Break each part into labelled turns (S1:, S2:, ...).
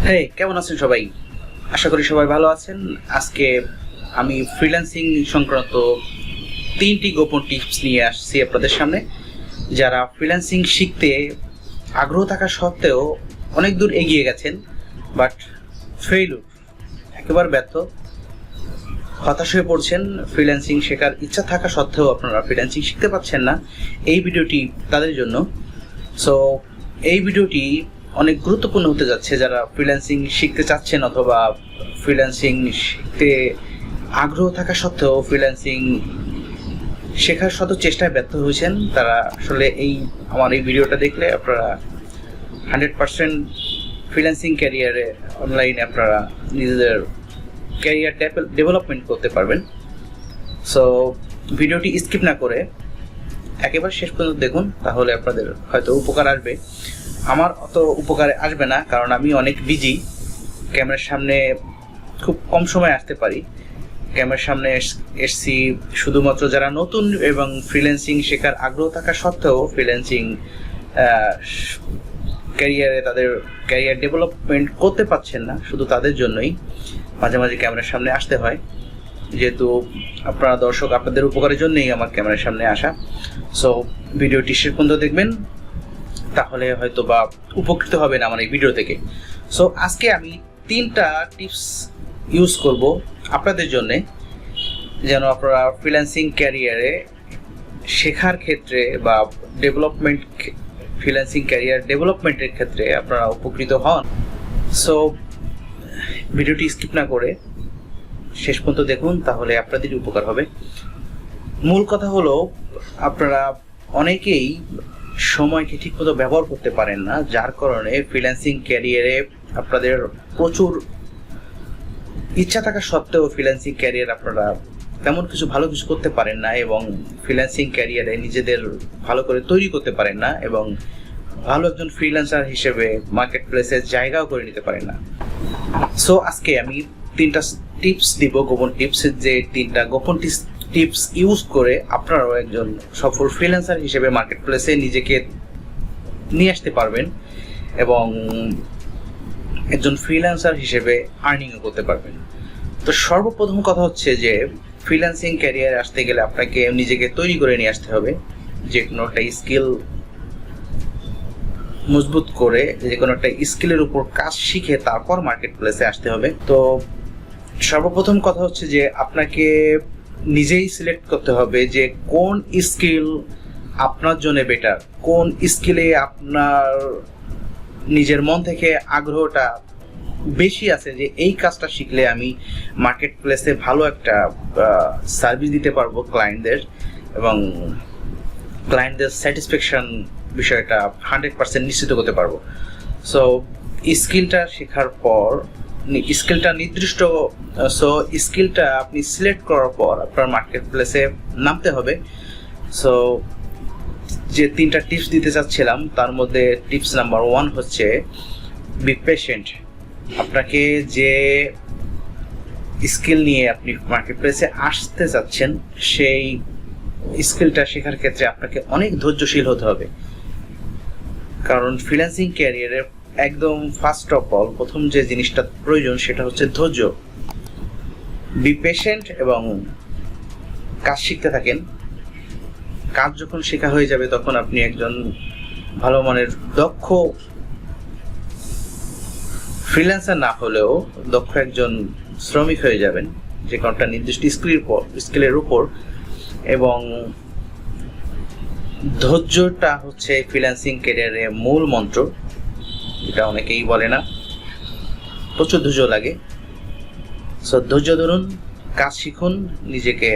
S1: হ্যাঁ, কেমন আছেন সবাই? আশা করি সবাই ভালো আছেন। আজকে আমি ফ্রিল্যান্সিং সংক্রান্ত 3টি গোপন টিপস নিয়ে আসছি আপনাদের সামনে। যারা ফ্রিল্যান্সিং শিখতে আগ্রহ থাকা সত্ত্বেও অনেক দূর এগিয়ে গেছেন, বাট ফেইলুর, একেবারে ব্যর্থ, হতাশ হয়ে পড়ছেন। ফ্রিল্যান্সিং শেখার ইচ্ছা থাকা সত্ত্বেও আপনারা ফ্রিল্যান্সিং শিখতে পারছেন না। এই ভিডিওটি তাদের জন্য। সো এই ভিডিওটি অনেক গুরুত্বপূর্ণ হতে যাচ্ছে যারা ফ্রিল্যান্সিং শিখতে চাচ্ছেন অথবা ফ্রিল্যান্সিং শিখতে আগ্রহ থাকা সত্ত্বেও ফ্রিল্যান্সিং শেখার শত চেষ্টায় ব্যর্থ হয়েছেন। তারা আসলে আমার এই ভিডিওটা দেখলে আপনারা 100% ফ্রিল্যান্সিং ক্যারিয়ারে অনলাইনে আপনারা নিজেদের ক্যারিয়ার ডেভেলপমেন্ট করতে পারবেন। সো ভিডিওটি স্কিপ না করে একেবারে শেষ পর্যন্ত দেখুন, তাহলে আপনাদের হয়তো উপকার আসবে। আমার অত উপকারে আসবে না, কারণ আমি অনেক বিজি। ক্যামেরার সামনে খুব কম সময় আসতে পারি। ক্যামেরার সামনে এসছি শুধুমাত্র যারা নতুন এবং ফ্রিল্যান্সিং শেখার আগ্রহ থাকা সত্ত্বেও ফ্রিল্যান্সিং ক্যারিয়ারে তাদের ক্যারিয়ার ডেভেলপমেন্ট করতে পারছেন না, শুধু তাদের জন্যই মাঝে মাঝে ক্যামেরার সামনে আসতে হয়। যেহেতু আপনারা দর্শক, আপনাদের উপকারের জন্যই আমার ক্যামেরার সামনে আসা। সো ভিডিওটি শেষ পর্যন্ত দেখবেন, তাহলে হয়তো বা উপকৃত হবেন আমার এই ভিডিও থেকে। সো আজকে আমি 3টা টিপস ইউজ করব আপনাদের জন্যে, যেন আপনারা ফ্রিল্যান্সিং ক্যারিয়ারে শেখার ক্ষেত্রে বা ফ্রিল্যান্সিং ক্যারিয়ার ডেভেলপমেন্টের ক্ষেত্রে আপনারা উপকৃত হন। সো ভিডিওটি স্কিপ না করে শেষ পর্যন্ত দেখুন, তাহলে আপনাদের উপকার হবে। মূল কথা হলো, আপনারা অনেকেই সময়কে ঠিকমতো ব্যবহার করতে পারেন না, যার কারণে ফ্রিল্যান্সিং ক্যারিয়ারে আপনাদের প্রচুর ইচ্ছা থাকা সত্ত্বেও ফ্রিল্যান্সিং ক্যারিয়ার আপনারা তেমন ভালো কিছু করতে পারেন না, এবং ফ্রিল্যান্সিং ক্যারিয়ারে নিজেদের ভালো করে তৈরি করতে পারেন না, এবং ভালো একজন ফ্রিল্যান্সার হিসেবে মার্কেট প্লেসে জায়গাও করে নিতে পারেন না। সো আজকে আমি 3টা টিপস দিব, গোপন টিপস। যে 3টা গোপন টিপস ইউজ করে আপনারাও একজন সফল ফ্রিল্যান্সার হিসেবে মার্কেট প্লেসে নিজেকে নিয়ে আসতে পারবেন এবং একজন ফ্রিল্যান্সার হিসেবে আর্নিংও করতে পারবেন। তো সর্বপ্রথম কথা হচ্ছে যে ফ্রিল্যান্সিং ক্যারিয়ারে আসতে গেলে আপনাকে নিজেকে তৈরি করে নিয়ে আসতে হবে। যে কোনো একটা স্কিল মজবুত করে, যে কোনো একটা স্কিলের উপর কাজ শিখে তারপর মার্কেট প্লেসে আসতে হবে। তো সর্বপ্রথম কথা হচ্ছে যে আপনাকে নিজেই সিলেক্ট করতে হবে যে কোন স্কিল আপনার জন্য বেটার, কোন স্কিলে আপনার নিজের মন থেকে আগ্রহটা বেশি আছে, যে এই কাজটা শিখলে আমি মার্কেট প্লেসে ভালো একটা সার্ভিস দিতে পারবো ক্লায়েন্টদের, এবং ক্লায়েন্টদের স্যাটিসফ্যাকশন বিষয়টা 100% নিশ্চিত করতে পারবো। সো স্কিলটা শেখার পর, স্কিলটা আপনি সিলেক্ট করার পর আপনার মার্কেট প্লেসে নামতে হবে। সো যে 3টা টিপস দিতে চাচ্ছিলাম, তার মধ্যে টিপস নাম্বার 1 হচ্ছে বি পেশেন্ট। আপনাকে যে স্কিল নিয়ে আপনি মার্কেট প্লেসে আসতে চাচ্ছেন, সেই স্কিলটা শেখার ক্ষেত্রে আপনাকে অনেক ধৈর্যশীল হতে হবে। কারণ ফ্রিল্যান্সিং ক্যারিয়ারে একদম ফার্স্ট অফ অল প্রথম যে জিনিসটা প্রয়োজন সেটা হচ্ছে ধৈর্য। বি পেশেন্ট এবং কাজ শিখতে থাকেন। কাজ যখন শেখা হয়ে যাবে তখন আপনি একজন ভালো মানের দক্ষ ফ্রিল্যান্সার না হলেও দক্ষ একজন শ্রমিক হয়ে যাবেন যে কোনো একটা নির্দিষ্ট স্কিলের উপর। এবং ধৈর্যটা হচ্ছে ফ্রিল্যান্সিং ক্যারিয়ারে মূল মন্ত্র। এটা অনেকেই বলে না, প্রচুর ধৈর্য লাগে। সো ধৈর্য ধরুন, কাজ শিখুন, নিজেকে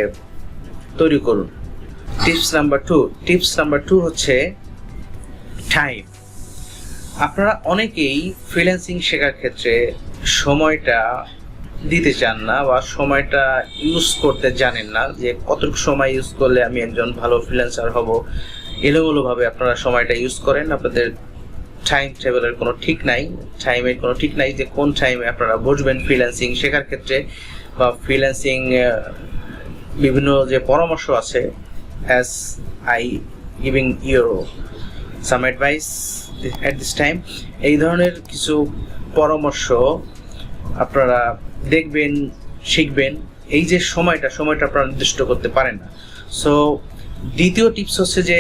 S1: তৈরি করুন। টিপস নাম্বার 2 হচ্ছে টাইম। আপনারা অনেকেই ফ্রিল্যান্সিং শেখার ক্ষেত্রে সময়টা দিতে চান না, বা সময়টা ইউজ করতে জানেন না, যে কতটুকু সময় ইউজ করলে আমি একজন ভালো ফ্রিল্যান্সার হব। এলোমেলোভাবে আপনারা সময়টা ইউজ করেন। আপনাদের টাইম টেবিলের কোনো ঠিক নাই, টাইমের কোনো ঠিক নাই যে কোন টাইমে আপনারা বসবেন ফ্রিল্যান্সিং শেখার ক্ষেত্রে, বা ফ্রিল্যান্সিং বিভিন্ন যে পরামর্শ আছে, as I giving you some advice at this time, এই ধরনের কিছু পরামর্শ আপনারা দেখবেন, শিখবেন। এই যে সময়টা আপনারা নির্দিষ্ট করতে পারেন না। সো দ্বিতীয় টিপস হচ্ছে যে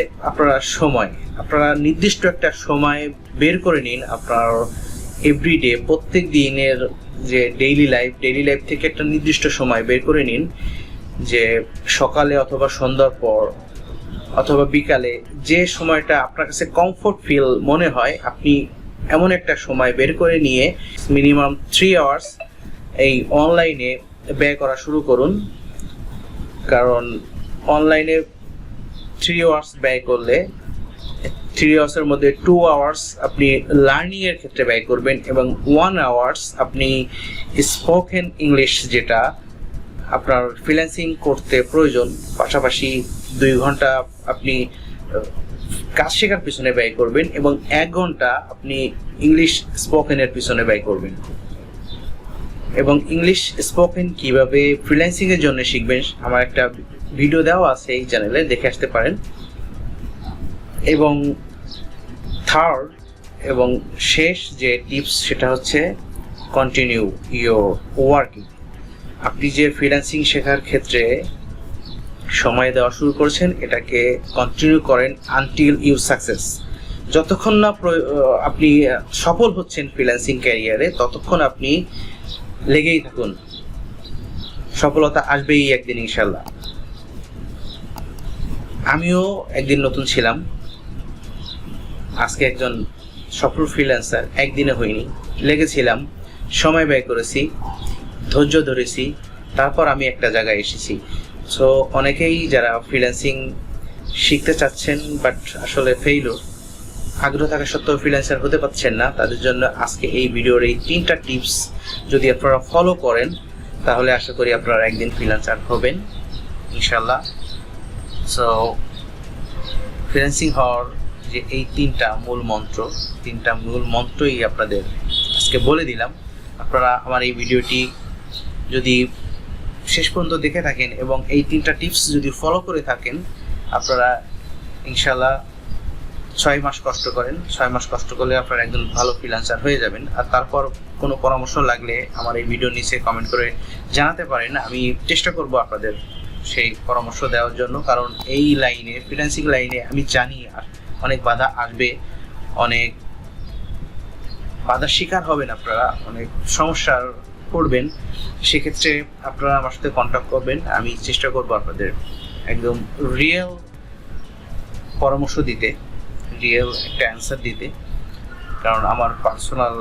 S1: আপনারা নির্দিষ্ট একটা সময় বের করে নিন। আপনার এভরিডে, প্রত্যেক দিনের যে ডেইলি লাইফ থেকে একটা নির্দিষ্ট সময় বের করে নিন, যে সকালে অথবা সন্ধ্যার পর অথবা বিকালে যে সময়টা আপনার কাছে কমফোর্ট ফিল মনে হয়, আপনি এমন একটা সময় বের করে নিয়ে মিনিমাম 3 আওয়ার্স এই অনলাইনে ব্যয় করা শুরু করুন। কারণ অনলাইনে 3 আওয়ার্স ব্যয় করলে 3 আওয়ার্সের মধ্যে 2 আওয়ার্স আপনি লার্নিং এর ক্ষেত্রে ব্যয় করবেন এবং 1 আওয়ার্স আপনি স্পোকেন ইংলিশ, যেটা আপনার ফ্রিল্যান্সিং করতে প্রয়োজন, পাশাপাশি 2 ঘন্টা আপনি কাজ শেখার পিছনে ব্যয় করবেন এবং 1 ঘন্টা আপনি ইংলিশ স্পোকেনের পিছনে ব্যয় করবেন। এবং ইংলিশ স্পোকেন কিভাবে ফ্রিল্যান্সিং এর জন্য শিখবেন, আমার একটা ভিডিও দেওয়া আছে এই চ্যানেলে, দেখে আসতে পারেন। এবং থার্ড এবং শেষ যে টিপস, সেটা হচ্ছে কন্টিনিউ ইয়োর ওয়ার্কিং। আপনি যে ফ্রিল্যান্সিং শেখার ক্ষেত্রে সময় দেওয়া শুরু করেছেন, এটাকে কন্টিনিউ করেন আনটিল ইউ সাকসেস। যতক্ষণ না আপনি সফল হচ্ছেন ফ্রিল্যান্সিং ক্যারিয়ারে, ততক্ষণ আপনি লেগেই থাকুন। সফলতা আসবেই একদিন ইনশাল্লাহ। আমিও একদিন নতুন ছিলাম, আজকে একজন সফল ফ্রিল্যান্সার। একদিনে হয়নি, লেগেছিলাম, সময় ব্যয় করেছি, ধৈর্য ধরেছি, তারপর আমি একটা জায়গায় এসেছি। সো অনেকেই যারা ফ্রিল্যান্সিং শিখতে চাচ্ছেন বাট আসলে ফেইলুর, আগ্রহ থাকা সত্ত্বেও ফ্রিল্যান্সার হতে পারছেন না, তাদের জন্য আজকে এই ভিডিওর এই 3টা টিপস যদি আপনারা ফলো করেন, তাহলে আশা করি আপনারা একদিন ফ্রিল্যান্সার হবেন ইনশাল্লাহ। সো ফ্রিল্যান্সিং হওয়ার যে এই 3টা মূল মন্ত্রই আপনাদের আজকে বলে দিলাম। আপনারা আমার এই ভিডিওটি যদি শেষ পর্যন্ত দেখে থাকেন এবং এই 3টা টিপস যদি ফলো করে থাকেন, আপনারা ইনশাল্লাহ 6 মাস কষ্ট করেন, 6 মাস কষ্ট করলে আপনারা একজন ভালো ফ্রিল্যান্সার হয়ে যাবেন। আর তারপর কোনো পরামর্শ লাগলে আমার এই ভিডিওর নিচে কমেন্ট করে জানাতে পারেন, আমি চেষ্টা করব আপনাদের সেই পরামর্শ দেওয়ার জন্য। কারণ এই লাইনে, ফ্রিল্যান্সিং লাইনে, আমি জানি আর অনেক বাধা আসবে, অনেক বাধার শিকার হবেন আপনারা, অনেক সমস্যার পড়বেন। সেক্ষেত্রে আপনারা আমার সাথে কন্ট্যাক্ট করবেন, আমি চেষ্টা করব আপনাদের একদম রিয়েল পরামর্শ দিতে, রিয়েল একটা অ্যান্সার দিতে। কারণ আমার পার্সোনাল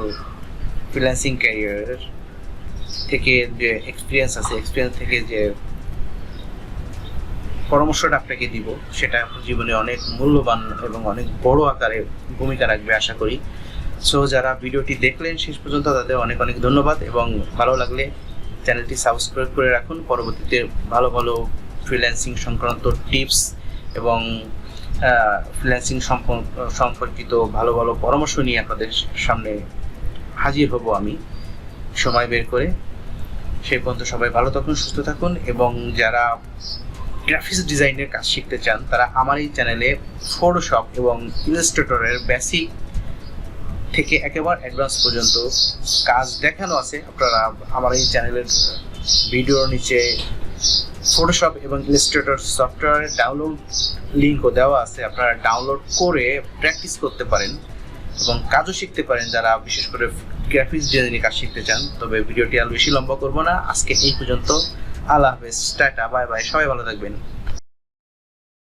S1: ফ্রিল্যান্সিং ক্যারিয়ারের থেকে যে এক্সপিরিয়েন্স আছে, এক্সপিরিয়েন্স থেকে যে পরামর্শটা আপনাকে দিব, সেটা আপনার জীবনে অনেক মূল্যবান এবং অনেক বড় আকারে ভূমিকা রাখবে আশা করি। সো যারা ভিডিওটি দেখলেন শেষ পর্যন্ত, তাদের অনেক অনেক ধন্যবাদ। এবং ভালো লাগলে চ্যানেলটি সাবস্ক্রাইব করে রাখুন। পরবর্তীতে ভালো ভালো ফ্রিল্যান্সিং সংক্রান্ত টিপস এবং ফ্রিল্যান্সিং সম্পর্কিত ভালো ভালো পরামর্শ নিয়ে আপনাদের সামনে হাজির হব আমি সময় বের করে। সেই পর্যন্ত সবাই ভালো থাকুন, সুস্থ থাকুন। এবং যারা গ্রাফিক্স ডিজাইনের কাজ শিখতে চান, তারা আমার এই চ্যানেলে ফটোশপ এবং ইলাস্ট্রেটরের বেসিক থেকে একেবারে অ্যাডভান্স পর্যন্ত কাজ দেখানো আছে। আপনারা আমার এই চ্যানেলের ভিডিওর নিচে ফটোশপ এবং ইলাস্ট্রেটর সফটওয়্যারের ডাউনলোড লিঙ্কও দেওয়া আছে, আপনারা ডাউনলোড করে প্র্যাকটিস করতে পারেন এবং কাজও শিখতে পারেন যারা বিশেষ করে গ্রাফিক্স ডিজাইনের কাজ শিখতে চান। তবে ভিডিওটি আর বেশি লম্বা করবো না, আজকে এই পর্যন্ত। আল্লাহ হাফেজ, টাটা, বাই বাই, সবাই ভালো থাকবেন।